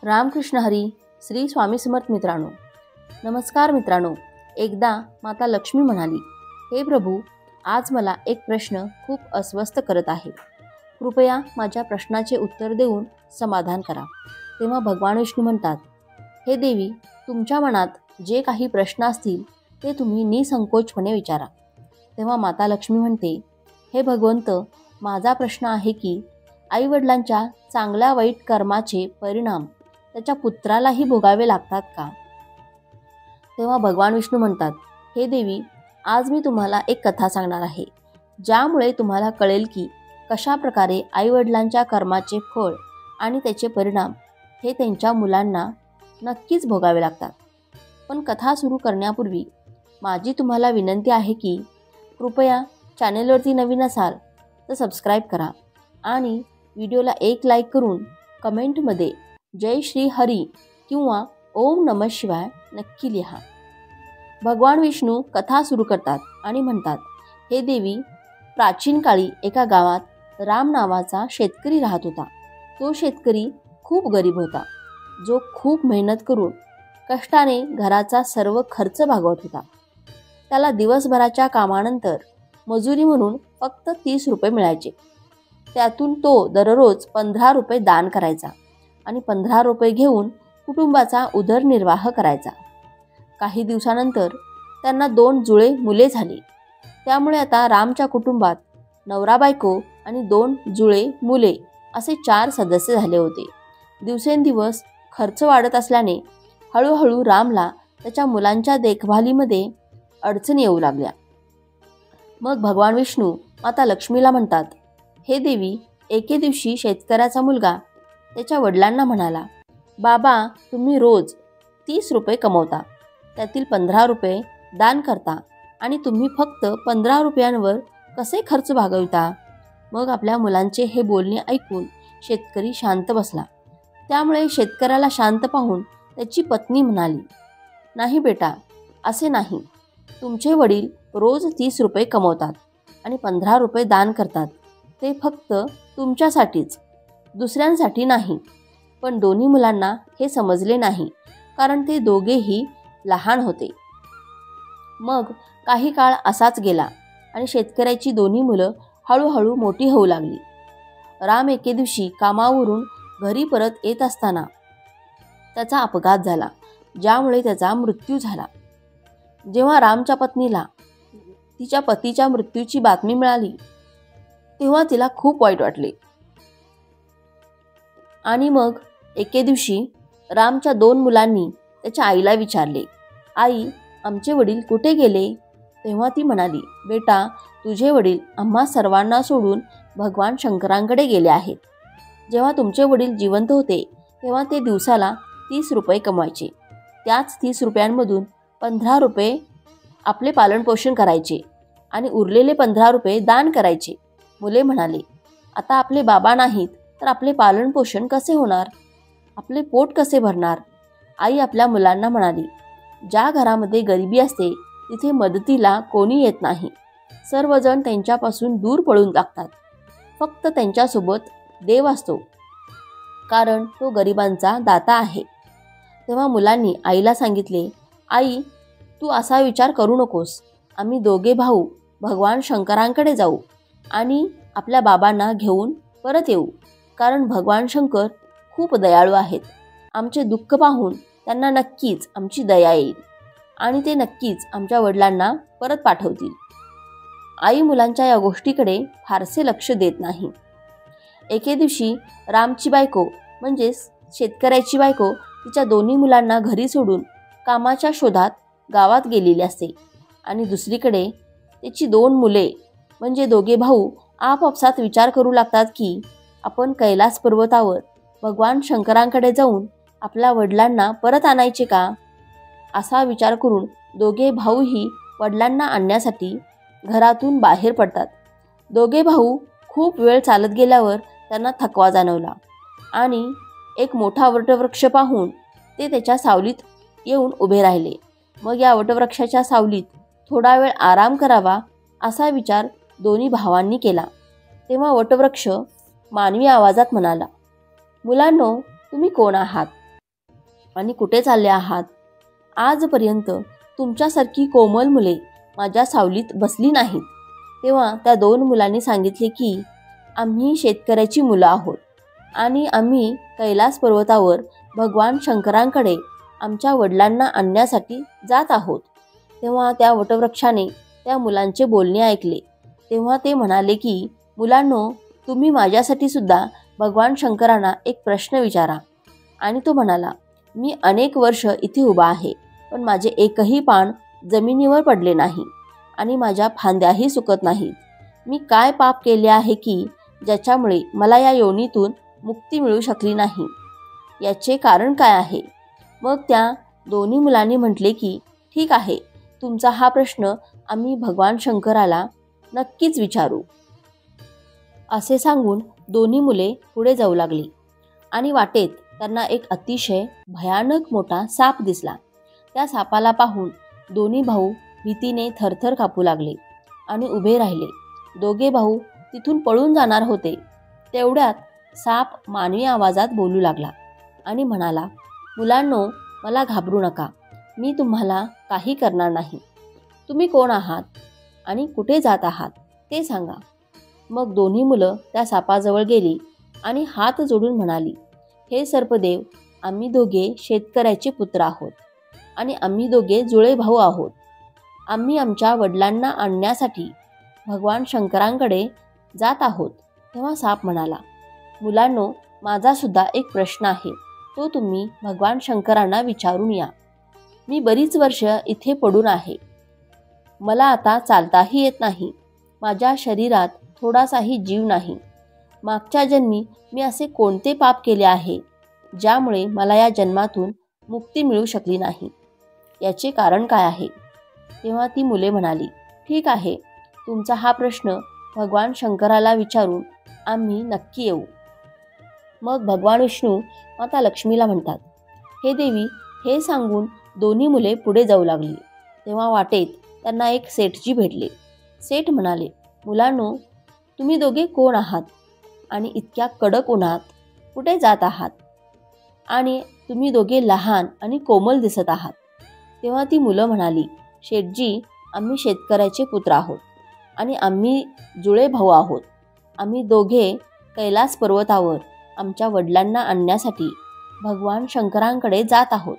रामकृष्ण हरी. श्री स्वामी समर्थ. मित्रांनो नमस्कार. मित्रांनो, एकदा माता लक्ष्मी म्हणाली, हे प्रभू, आज मला एक प्रश्न खूप अस्वस्थ करत आहे. कृपया माझ्या प्रश्नाचे उत्तर देऊन समाधान करा. तेव्हा भगवान विष्णू म्हणतात, हे देवी, तुमच्या मनात जे काही प्रश्न असतील ते तुम्ही निसंकोचपणे विचारा. तेव्हा माता लक्ष्मी म्हणते, हे भगवंत, माझा प्रश्न आहे की आईवडिलांच्या चांगल्या वाईट कर्माचे परिणाम त्याच्या पुत्रालाही भोगावे लागतात का? तेव्हा भगवान विष्णू म्हणतात, हे देवी, आज मी तुम्हाला एक कथा सांगणार आहे, ज्यामुळे तुम्हाला कळेल की कशा प्रकारे आईवडिलांच्या कर्माचे फळ आणि त्याचे परिणाम हे त्यांच्या मुलांना नक्कीच भोगावे लागतात. पण कथा सुरू करण्यापूर्वी माझी तुम्हाला विनंती आहे की कृपया चॅनेलवरती नवीन असाल तर सबस्क्राईब करा आणि व्हिडिओला एक लाईक करून कमेंटमध्ये जय श्री हरी किंवा ओम नमः शिवाय नक्की लिहा. भगवान विष्णू कथा सुरू करतात आणि म्हणतात, हे देवी, प्राचीन काळी एका गावात राम नावाचा शेतकरी राहत होता. तो शेतकरी खूप गरीब होता, जो खूप मेहनत करून कष्टाने घराचा सर्व खर्च भागवत होता. त्याला दिवसभराच्या कामानंतर मजुरी म्हणून फक्त 30 रुपये मिळायचे. त्यातून तो दररोज 15 रुपये दान करायचा आणि 15 रुपये घेऊन कुटुंबाचा उदरनिर्वाह करायचा. काही दिवसानंतर त्यांना 2 जुळे मुले झाली. त्यामुळे आता रामच्या कुटुंबात नवरा बायको आणि 2 जुळे मुले असे 4 सदस्य झाले होते. दिवसेंदिवस खर्च वाढत असल्याने हळूहळू रामला त्याच्या मुलांच्या देखभालीमध्ये अडचणी येऊ लागल्या. मग भगवान विष्णू माता लक्ष्मीला म्हणतात, हे देवी, एके दिवशी शेतकऱ्याचा मुलगा त्याच्या वडिलांना म्हणाला, बाबा, तुम्ही रोज 30 रुपये कमवता, त्यातील 15 रुपये दान करता आणि तुम्ही फक्त 15 रुपयांवर कसे खर्च भागविता? मग आपल्या मुलांचे हे बोलणे ऐकून शेतकरी शांत बसला. त्यामुळे शेतकऱ्याला शांत पाहून त्याची पत्नी म्हणाली, नाही बेटा, असे नाही. तुमचे वडील रोज 30 रुपये कमवतात आणि 15 रुपये दान करतात. ते फक्त तुमच्यासाठीच, दुसऱ्यांसाठी नाही. पण दोन्ही मुलांना हे समजले नाही, कारण ते दोघेही लहान होते. मग काही काळ असाच गेला आणि शेतकऱ्याची दोन्ही मुलं हळूहळू मोठी होऊ लागली. राम एके दिवशी कामावरून घरी परत येत असताना त्याचा अपघात झाला, ज्यामुळे त्याचा मृत्यू झाला. जेव्हा रामच्या पत्नीला तिच्या पतीच्या मृत्यूची बातमी मिळाली तेव्हा तिला खूप वाईट वाटले. आणि मग एके दिवशी रामच्या 2 मुलांनी त्याच्या आईला विचारले, आई, आमचे वडील कुठे गेले? तेव्हा ती म्हणाली, बेटा, तुझे वडील आम्हा सर्वांना सोडून भगवान शंकरांकडे गेले आहेत. जेव्हा तुमचे वडील जिवंत होते तेव्हा ते दिवसाला 30 रुपये कमवायचे. त्याच 30 रुपयांमधून 15 रुपये आपले पालनपोषण करायचे आणि उरलेले 15 रुपये दान करायचे. मुले म्हणाले, आता आपले बाबा नाहीत तर आपले पालनपोषण कसे होणार? आपले पोट कसे भरणार? आई आपल्या मुलांना म्हणाली, ज्या घरामध्ये गरिबी असते तिथे मदतीला कोणी येत नाही. सर्वजण त्यांच्यापासून दूर पळून लागतात. फक्त त्यांच्यासोबत देव असतो, कारण तो गरिबांचा दाता आहे. तेव्हा मुलांनी आईला सांगितले, आई, तू असा विचार करू नकोस. आम्ही दोघे भाऊ भगवान शंकरांकडे जाऊ आणि आपल्या बाबांना घेऊन परत येऊ, कारण भगवान शंकर खूप दयाळू आहेत. आमचे दुःख पाहून त्यांना नक्कीच आमची दया येईल आणि ते नक्कीच आमच्या वडिलांना परत पाठवतील. आई मुलांच्या या गोष्टीकडे फारसे लक्ष देत नाही. एके दिवशी रामची बायको म्हणजेच शेतकऱ्याची बायको तिच्या दोन्ही मुलांना घरी सोडून कामाच्या शोधात गावात गेलेली असते आणि दुसरीकडे त्याची 2 मुले म्हणजे दोघे भाऊ आपापसात विचार करू लागतात की आपण कैलास पर्वतावर भगवान शंकरांकडे जाऊन आपल्या वडिलांना परत आणायचे का? असा विचार करून दोघे भाऊही वडिलांना आणण्यासाठी घरातून बाहेर पडतात. दोघे भाऊ खूप वेळ चालत गेल्यावर त्यांना थकवा जाणवला आणि एक मोठा वटवृक्ष पाहून ते त्याच्या सावलीत येऊन उभे राहिले. मग या वटवृक्षाच्या सावलीत थोडा वेळ आराम करावा असा विचार दोन्ही भावांनी केला. तेव्हा वटवृक्ष मानवी आवाजात म्हणाला, मुलांनो, तुम्ही कोण आहात आणि कुठे चालले आहात? आजपर्यंत तुमच्यासारखी कोमल मुले माझ्या सावलीत बसली नाहीत. तेव्हा त्या 2 मुलांनी सांगितले की आम्ही शेतकऱ्याची मुलं आहोत आणि आम्ही कैलास पर्वतावर भगवान शंकरांकडे आमच्या वडिलांना आणण्यासाठी जात आहोत. तेव्हा त्या वटवृक्षाने त्या मुलांचे बोलणे ऐकले. तेव्हा ते म्हणाले की मुलांनो, तुम्ही माझ्यासाठी सुद्धा भगवान शंकरांना एक प्रश्न विचारा. आणि तो म्हणाला, मी अनेक वर्ष इथे उभा आहे, पण माझे एकही पान जमिनीवर पडले नाही आणि माझ्या फांद्याही सुकत नाहीत. मी काय पाप केले आहे की ज्याच्यामुळे मला या योनीतून मुक्ती मिळू शकली नाही? याचे कारण काय आहे? मग त्या दोन्ही मुलांनी म्हटले की ठीक आहे, तुमचा हा प्रश्न आम्ही भगवान शंकराला नक्कीच विचारू. असे सांगून दोन्ही मुले पुढे जाऊ लागली आणि वाटेत त्यांना एक अतिशय भयानक मोठा साप दिसला. त्या सापाला पाहून दोन्ही भाऊ भीतीने थरथर कापू लागले आणि उभे राहिले. दोघे भाऊ तिथून पळून जाणार होते. तेवढ्यात साप मानवी आवाजात बोलू लागला आणि म्हणाला, मुलांनो, मला घाबरू नका. मी तुम्हाला काही करणार नाही. तुम्ही कोण आहात आणि कुठे जात आहात ते सांगा. मग दोन्ही मुलं त्या सापाजवळ गेली आणि हात जोडून म्हणाली, हे सर्पदेव, आम्ही दोघे शेतकऱ्याचे पुत्र आहोत आणि आम्ही दोघे जुळे भाऊ आहोत. आम्ही आमच्या वडिलांना आणण्यासाठी भगवान शंकरांकडे जात आहोत. तेव्हा साप म्हणाला, मुलांनो, माझा सुद्धा एक प्रश्न आहे, तो तुम्ही भगवान शंकरांना विचारून या. मी बरीच वर्ष इथे पडून आहे. मला आता चालताही येत नाही. माझ्या शरीरात थोडासाही जीव नाही. मागच्या जन्मी मी असे कोणते पाप केले आहे ज्यामुळे मला या जन्मातून मुक्ती मिळू शकली नाही? याचे कारण काय आहे? तेव्हा ती मुले म्हणाली, ठीक आहे, तुमचा हा प्रश्न भगवान शंकराला विचारून आम्ही नक्की येऊ. मग भगवान विष्णू माता लक्ष्मीला म्हणतात, हे देवी, हे सांगून दोन्ही मुले पुढे जाऊ लागली. तेव्हा वाटेत त्यांना एक सेठजी भेटले. सेठ म्हणाले, मुलांनो, तुम्ही दोघे कोण आहात आणि इतक्या कडक उन्हात कुठे जात आहात? आणि तुम्ही दोघे लहान आणि कोमल दिसत आहात. तेव्हा ती मुलं म्हणाली, शेठजी, आम्ही शेतकऱ्याचे पुत्र आहोत आणि आम्ही जुळे भाऊ आहोत. आम्ही दोघे कैलास पर्वतावर आमच्या वडिलांना आणण्यासाठी भगवान शंकरांकडे जात आहोत.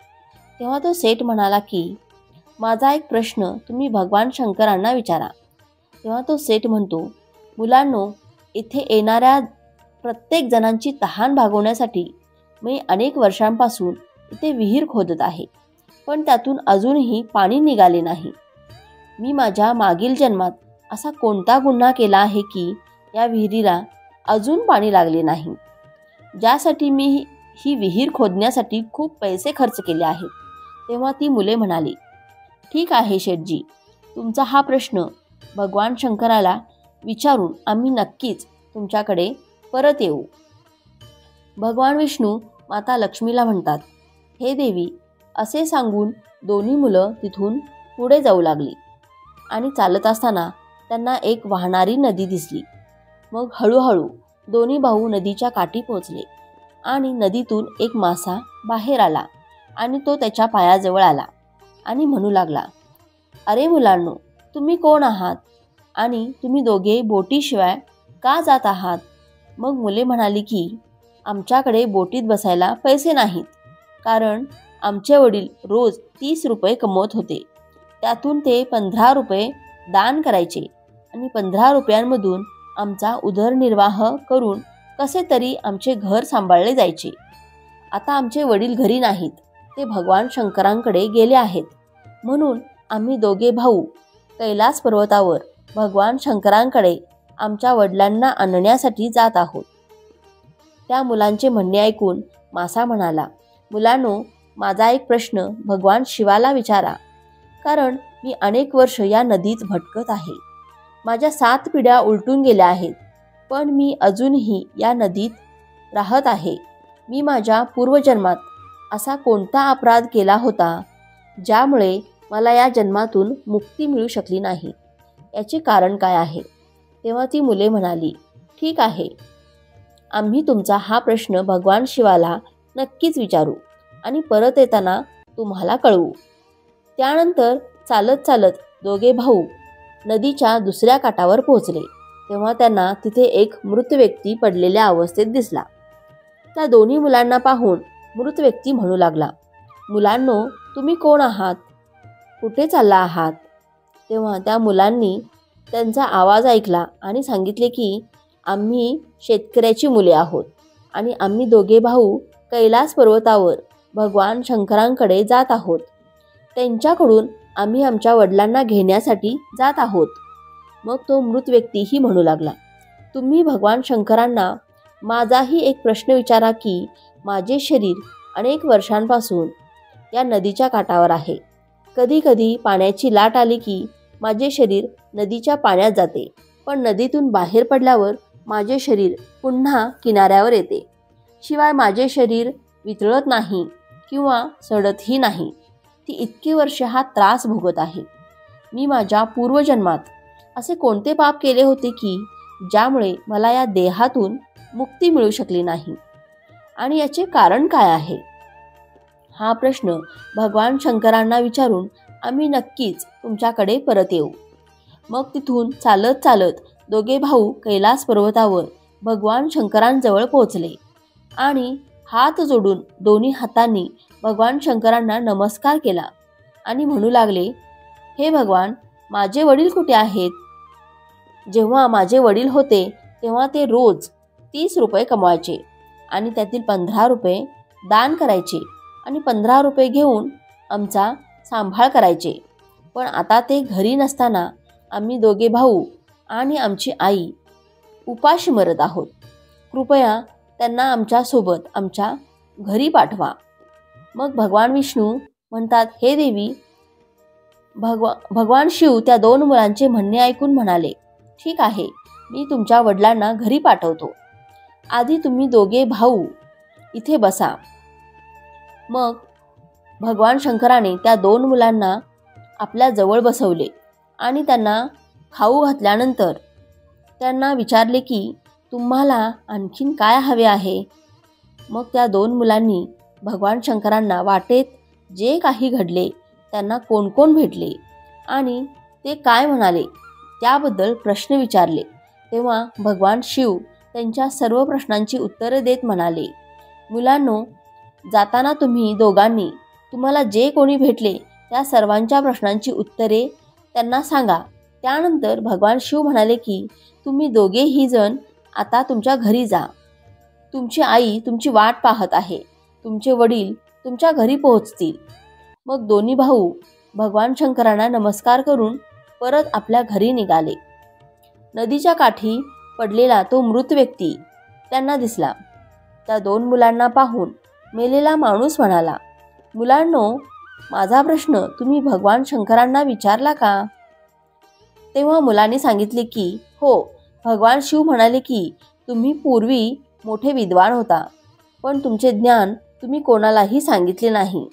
तेव्हा तो सेठ म्हणाला की माझा एक प्रश्न तुम्ही भगवान शंकरांना विचारा. तेव्हा तो सेठ म्हणतो, मुलांनो, इथे येणाऱ्या प्रत्येक जणांची तहान भागवण्यासाठी मी अनेक वर्षांपासून इथे विहीर खोदत आहे, पण त्यातून अजूनही पाणी निघाले नाही. मी माझ्या मागील जन्मात असा कोणता गुन्हा केला आहे की या विहिरीला अजून पाणी लागले नाही, ज्यासाठी मी ही विहीर खोदण्यासाठी खूप पैसे खर्च केले आहेत? तेव्हा ती मुले म्हणाली, ठीक आहे शेठजी, तुमचा हा प्रश्न भगवान शंकराला विचारून आम्ही नक्कीच तुमच्याकडे परत येऊ. भगवान विष्णू माता लक्ष्मीला म्हणतात, हे देवी, असे सांगून दोन्ही मुलं तिथून पुढे जाऊ लागली आणि चालत असताना त्यांना एक वाहणारी नदी दिसली. मग हळूहळू दोन्ही भाऊ नदीच्या काठी पोहोचले आणि नदीतून एक मासा बाहेर आला आणि तो त्याच्या पायाजवळ आला आणि म्हणू लागला, अरे मुलांनो, तुम्ही कोण आहात आणि तुम्ही दोघे बोटीशिवाय का जात आहात? मग मुले म्हणाली की आमच्याकडे बोटीत बसायला पैसे नाहीत, कारण आमचे वडील रोज 30 रुपये कमवत होते. त्यातून ते 15 रुपये दान करायचे आणि 15 रुपयांमधून आमचा उदरनिर्वाह करून कसे तरी आमचे घर सांभाळले जायचे. आता आमचे वडील घरी नाहीत, ते भगवान शंकरांकडे गेले आहेत. म्हणून आम्ही दोघे भाऊ कैलास पर्वतावर भगवान शंकरांकडे आमच्या वडिलांना आणण्यासाठी जात आहोत. त्या मुलांचे म्हणणे ऐकून मासा म्हणाला, मुलांनो, माझा एक प्रश्न भगवान शिवाला विचारा, कारण मी अनेक वर्ष या नदीत भटकत आहे. माझ्या 7 पिढ्या उलटून गेल्या आहेत, पण मी अजूनही या नदीत राहत आहे. मी माझ्या पूर्वजन्मात असा कोणता अपराध केला होता ज्यामुळे मला या जन्मातून मुक्ती मिळू शकली नाही? याचे कारण काय आहे? तेव्हा ती मुले म्हणाली, ठीक आहे, आम्ही तुमचा हा प्रश्न भगवान शिवाला नक्कीच विचारू. आणि परत येताना तुम्हाला कळवू. त्यानंतर चालत चालत दोघे भाऊ नदीच्या दुसऱ्या काठावर पोहोचले. तेव्हा त्यांना तिथे एक मृत व्यक्ती पडलेल्या अवस्थेत दिसला. त्या दोन्ही मुलांना पाहून मृत व्यक्ती म्हणू लागला, मुलांनो, तुम्ही कोण आहात? कुठे चालला आहात? तेव्हा त्या मुलांनी त्यांचा आवाज ऐकला आणि सांगितले की आम्ही शेतकऱ्याची मुले आहोत आणि आम्ही दोघे भाऊ कैलास पर्वतावर भगवान शंकरांकडे जात आहोत. त्यांच्याकडून आम्ही आमच्या वडिलांना घेण्यासाठी जात आहोत. मग तो मृत व्यक्तीही म्हणू लागला, तुम्ही भगवान शंकरांना माझाही एक प्रश्न विचारा की माझे शरीर अनेक वर्षांपासून या नदीच्या काठावर आहे. कधी कधी पाण्याची लाट आली की माझे शरीर नदीच्या पाण्यात जाते, पण नदीतून बाहेर पडल्यावर माझे शरीर पुन्हा किनाऱ्यावर येते. शिवाय माझे शरीर वितळत नाही किंवा सडतही नाही. ती इतकी वर्ष हा त्रास भोगत आहे. मी माझ्या पूर्वजन्मात असे कोणते पाप केले होते की ज्यामुळे मला या देहातून मुक्ती मिळू शकली नाही आणि याचे कारण काय आहे? हा प्रश्न भगवान शंकरांना विचारून आम्ही नक्कीच तुमच्याकडे परत येऊ. मग तिथून चालत चालत दोघे भाऊ कैलास पर्वतावर भगवान शंकरांजवळ पोहोचले आणि हात जोडून दोन्ही हातांनी भगवान शंकरांना नमस्कार केला आणि म्हणू लागले, हे भगवान, माझे वडील कुठे आहेत? जेव्हा माझे वडील होते तेव्हा ते रोज 30 रुपये कमवायचे आणि त्यातील 15 रुपये दान करायचे आणि 15 रुपये घेऊन आमचा सांभाळ करायचे. पण आता ते घरी नसताना आम्ही दोघे भाऊ आणि आमची आई उपाशी मरत आहोत. कृपया त्यांना आमच्यासोबत आमच्या घरी पाठवा. मग भगवान विष्णू म्हणतात, हे देवी. भगवान शिव त्या दोन मुलांचे म्हणणे ऐकून म्हणाले, ठीक आहे, मी तुमच्या वडिलांना घरी पाठवतो. आधी तुम्ही दोघे भाऊ इथे बसा. मग भगवान शंकराने त्या दोन मुलांना आपल्या जवळ बसवले आणि त्यांना खाऊ घातल्यानंतर त्यांना विचारले की तुम्हाला आणखीन काय हवे आहे? मग त्या दोन मुलांनी भगवान शंकरांना वाटेत जे काही घडले, त्यांना कोण कोण भेटले आणि ते काय म्हणाले त्याबद्दल प्रश्न विचारले. तेव्हा भगवान शिव त्यांच्या सर्व प्रश्नांची उत्तरे देत म्हणाले, मुलांनो, जाताना तुम्ही दोघांनी तुम्हाला जे कोणी भेटले त्या सर्वांच्या प्रश्नांची उत्तरे त्यांना सांगा. त्यानंतर भगवान शिव म्हणाले की तुम्ही दोघेही जण आता तुमच्या घरी जा. तुमची आई तुमची वाट पाहत आहे. तुमचे वडील तुमच्या घरी पोहोचतील. मग दोन्ही भाऊ भगवान शंकरांना नमस्कार करून परत आपल्या घरी निघाले. नदीच्या काठी पडलेला तो मृत व्यक्ती त्यांना दिसला. त्या दोन मुलांना पाहून मेलेला माणूस म्हणाला, मुलांनो, माझा प्रश्न तुम्ही भगवान शंकरांना विचारला का? तेव्हा मुलांनी सांगितले की हो, भगवान शिव म्हणाले की तुम्ही पूर्वी मोठे विद्वान होता, पण तुमचे ज्ञान तुम्ही कोणालाही सांगितले नाही.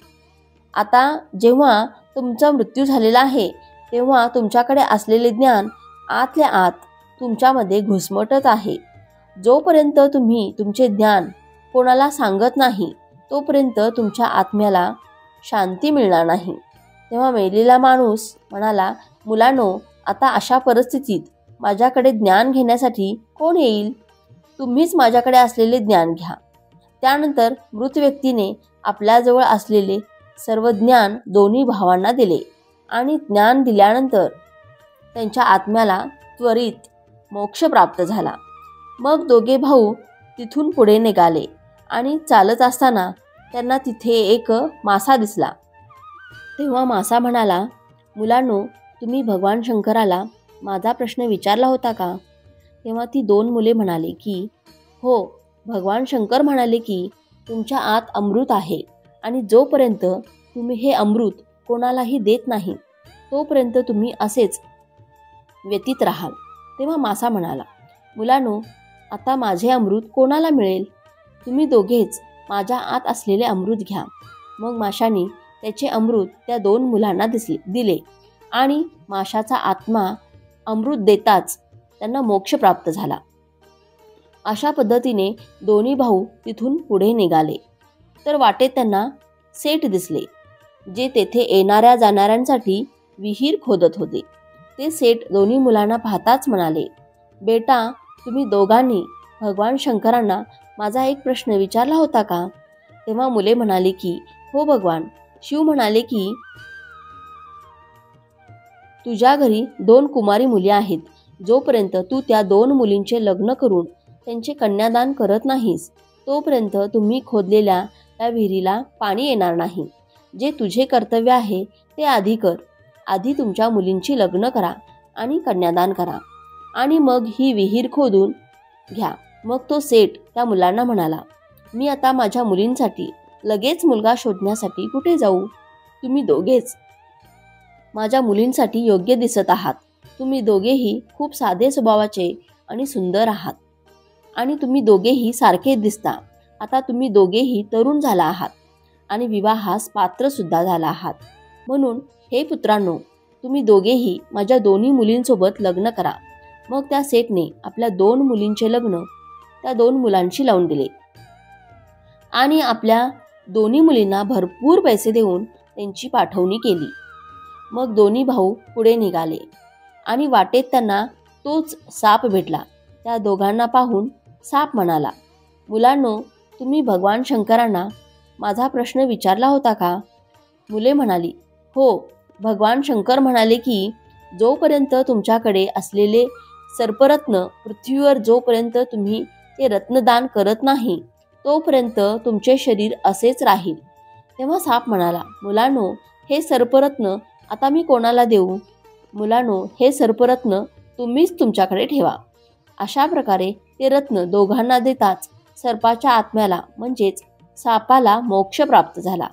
आता जेव्हा तुमचा मृत्यू झालेला आहे तेव्हा तुमच्याकडे असलेले ज्ञान आतल्या आत तुमच्यामध्ये घुसमटत आहे. जोपर्यंत तुम्ही तुमचे ज्ञान कोणाला सांगत नाही तोपर्यंत तुमच्या आत्म्याला शांती मिळणार नाही. तेव्हा मेलेला माणूस म्हणाला, मुलांनो, आता अशा परिस्थितीत माझ्याकडे ज्ञान घेण्यासाठी कोण येईल? तुम्हीच माझ्याकडे असलेले ज्ञान घ्या. त्यानंतर मृत व्यक्तीने आपल्याजवळ असलेले सर्व ज्ञान दोन्ही भावांना दिले आणि ज्ञान दिल्यानंतर त्यांच्या आत्म्याला त्वरित मोक्ष प्राप्त झाला. मग दोघे भाऊ तिथून पुढे निघाले आणि चालत असताना त्यांना तिथे एक मासा दिसला. तेव्हा मासा म्हणाला, मुलांनो, तुम्ही भगवान शंकराला माझा प्रश्न विचारला होता का? तेव्हा ती दोन मुले म्हणाले की हो, भगवान शंकर म्हणाले की तुमच्या आत अमृत आहे आणि जोपर्यंत तुम्ही हे अमृत कोणालाही देत नाही तोपर्यंत तुम्ही असेच व्यतीत राहाल. तेव्हा मासा म्हणाला, मुलांनो, आता माझे अमृत कोणाला मिळेल? तुम्ही दोघेच माझ्या आत असलेले अमृत घ्या. मग माशाने त्याचे अमृत त्या दोन मुलांना दिले आणि माशाचा आत्मा अमृत देताच त्यांना मोक्ष प्राप्त झाला. अशा पद्धतीने दोन्ही भाऊ तिथून पुढे निघाले. तर वाटेत त्यांना सेठ दिसले, जे तेथे येणाऱ्या जाणाऱ्यांसाठी विहीर खोदत होते. ते सेठ दोन्ही मुलांना पाहताच म्हणाले, बेटा, तुम्ही दोघांनी भगवान शंकरांना माझा एक प्रश्न विचारला होता का? तेव्हा मुले म्हणाली की हो भगवान. शिव म्हणाले की तुझ्या घरी 2 कुमारी मुली आहेत. जोपर्यंत तू त्या 2 मुलींचे लग्न करून त्यांचे कन्यादान करत नाहीस, तोपर्यंत तुम्ही खोदलेल्या त्या विहिरीला पाणी येणार नाही. जे तुझे कर्तव्य आहे ते आधी कर. आधी तुमच्या मुलींची लग्न करा आणि कन्यादान करा आणि मग ही विहीर खोदून घ्या. मग तो सेठ त्या मुलांना म्हणाला, मी आता माझ्या मुलींसाठी लगेच मुलगा शोधण्यासाठी कुठे जाऊ? तुम्ही दोघेच माझ्या मुलींसाठी योग्य दिसत आहात. तुम्ही दोघेही खूप साधे स्वभावाचे आणि सुंदर आहात आणि तुम्ही दोघेही सारखे दिसता. आता तुम्ही दोघेही तरुण झाला आहात आणि विवाहास पात्र सुद्धा झाला आहात. म्हणून हे पुत्रांनो, तुम्ही दोघेही माझ्या दोन्ही मुलींसोबत लग्न करा. मग त्या सेठने आपल्या 2 मुलींचे लग्न त्या 2 मुलांशी लावून दिले आणि आपल्या दोन्ही मुलींना भरपूर पैसे देऊन त्यांची पाठवणी केली. मग दोन्ही भाऊ पुढे निघाले आणि वाटेत त्यांना तोच साप भेटला. त्या दोघांना पाहून साप म्हणाला, मुलांनो, तुम्ही भगवान शंकरांना माझा प्रश्न विचारला होता का? मुले म्हणाली, हो. भगवान शंकर म्हणाले की जोपर्यंत तुमच्याकडे असलेले सर्परत्न पृथ्वीवर जोपर्यंत तुम्ही ते रत्नदान करत नाही, तोपर्यंत तुमचे शरीर असेच राहील. तेव्हा साप म्हणाला, मुलांनो, हे सर्परत्न आता मी कोणाला देऊ? मुलांनो, हे सर्परत्न तुम्हीच तुमच्याकडे ठेवा. अशा प्रकारे ते रत्न दोघांना देताच सर्पाच्या आत्म्याला म्हणजेच सापाला मोक्ष प्राप्त झाला.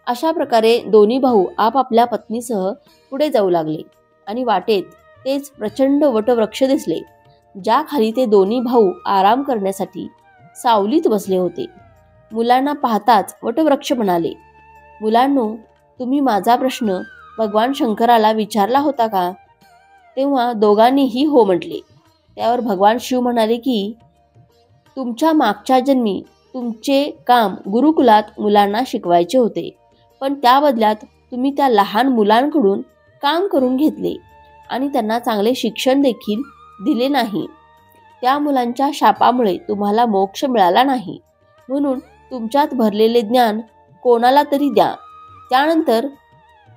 अशा प्रकारे दोन्ही भाऊ आपापल्या पत्नीसह पुढे जाऊ लागले आणि वाटेत तेच प्रचंड वटवृक्ष दिसले, ज्या खाली ते दोन्ही भाऊ आराम करण्यासाठी सावलीत बसले होते. मुलांना पाहताच वटवृक्ष म्हणाले, मुलांनो, तुम्ही माझा प्रश्न भगवान शंकराला विचारला होता का? तेव्हा दोघांनीही हो म्हटले. त्यावर भगवान शिव म्हणाले की तुमच्या मागच्या जन्मी तुमचे काम गुरुकुलात मुलांना शिकवायचे होते, पण त्या बदल्यात तुम्ही त्या लहान मुलांकडून काम करून घेतले आणि त्यांना चांगले शिक्षण देखील दिले नाही. त्या मुलांच्या शापामुळे तुम्हाला मोक्ष मिळाला नाही. म्हणून तुमच्यात भरलेले ज्ञान कोणाला तरी द्या, त्यानंतर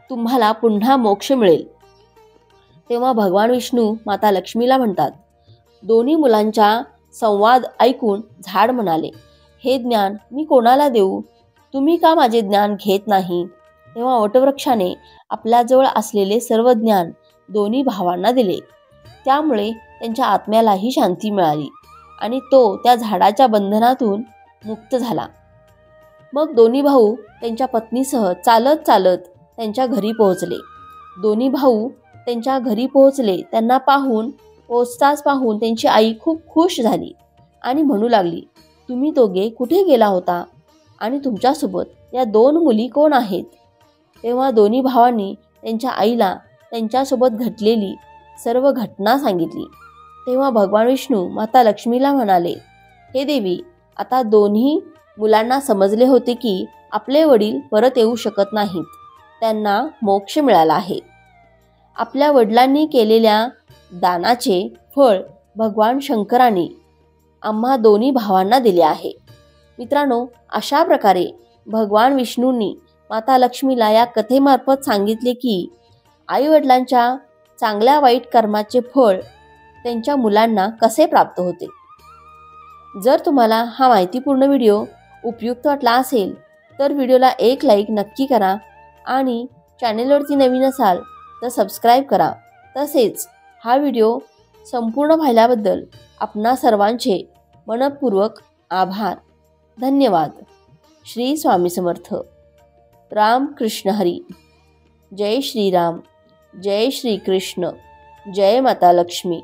तुम्हाला पुन्हा मोक्ष मिळेल. तेव्हा भगवान विष्णू माता लक्ष्मीला म्हणतात, दोन्ही मुलांचा संवाद ऐकून झाड म्हणाले, हे ज्ञान मी कोणाला देऊ? तुम्ही का माझे ज्ञान घेत नाही? तेव्हा वटवृक्षाने आपल्याजवळ असलेले सर्व ज्ञान दोन्ही भावांना दिले. त्यामुळे त्यांच्या आत्म्यालाही शांती मिळाली आणि तो त्या झाडाच्या बंधनातून मुक्त झाला. मग दोन्ही भाऊ त्यांच्या पत्नीसह चालत चालत त्यांच्या घरी पोहोचले. दोन्ही भाऊ त्यांच्या घरी पोहोचले. त्यांना पोहोचताच पाहून त्यांची आई खूप खुश झाली आणि म्हणू लागली, तुम्ही दोघे कुठे गेला होता आणि तुमच्यासोबत या 2 मुली कोण आहेत? तेव्हा दोन्ही भावांनी त्यांच्या आईला त्यांच्यासोबत घडलेली सर्व घटना सांगितली. तेव्हा भगवान विष्णू माता लक्ष्मीला म्हणाले, हे देवी, आता दोन्ही मुलांना समजले होते की आपले वडील परत येऊ शकत नाहीत. त्यांना मोक्ष मिळाला आहे. आपल्या वडिलांनी केलेल्या दानाचे फळ भगवान शंकरांनी आम्हा दोन्ही भावांना दिले आहे. मित्रांनो, अशा प्रकारे भगवान विष्णूंनी माता लक्ष्मीला या कथेमार्फत सांगितले की आईवडिलांच्या चांगल्या वाईट कर्माचे फळ त्यांच्या मुलांना कसे प्राप्त होते. जर तुम्हाला हा माहितीपूर्ण व्हिडिओ उपयुक्त वाटला असेल तर व्हिडिओला एक लाईक नक्की करा आणि चॅनेलवरती नवीन असाल तर सबस्क्राईब करा. तसेच हा व्हिडिओ संपूर्ण पाहिल्याबद्दल आपणा सर्वांचे मनपूर्वक आभार. धन्यवाद. श्री स्वामी समर्थ. राम कृष्ण हरी. जय श्रीराम. जय श्री कृष्ण. जय माता लक्ष्मी.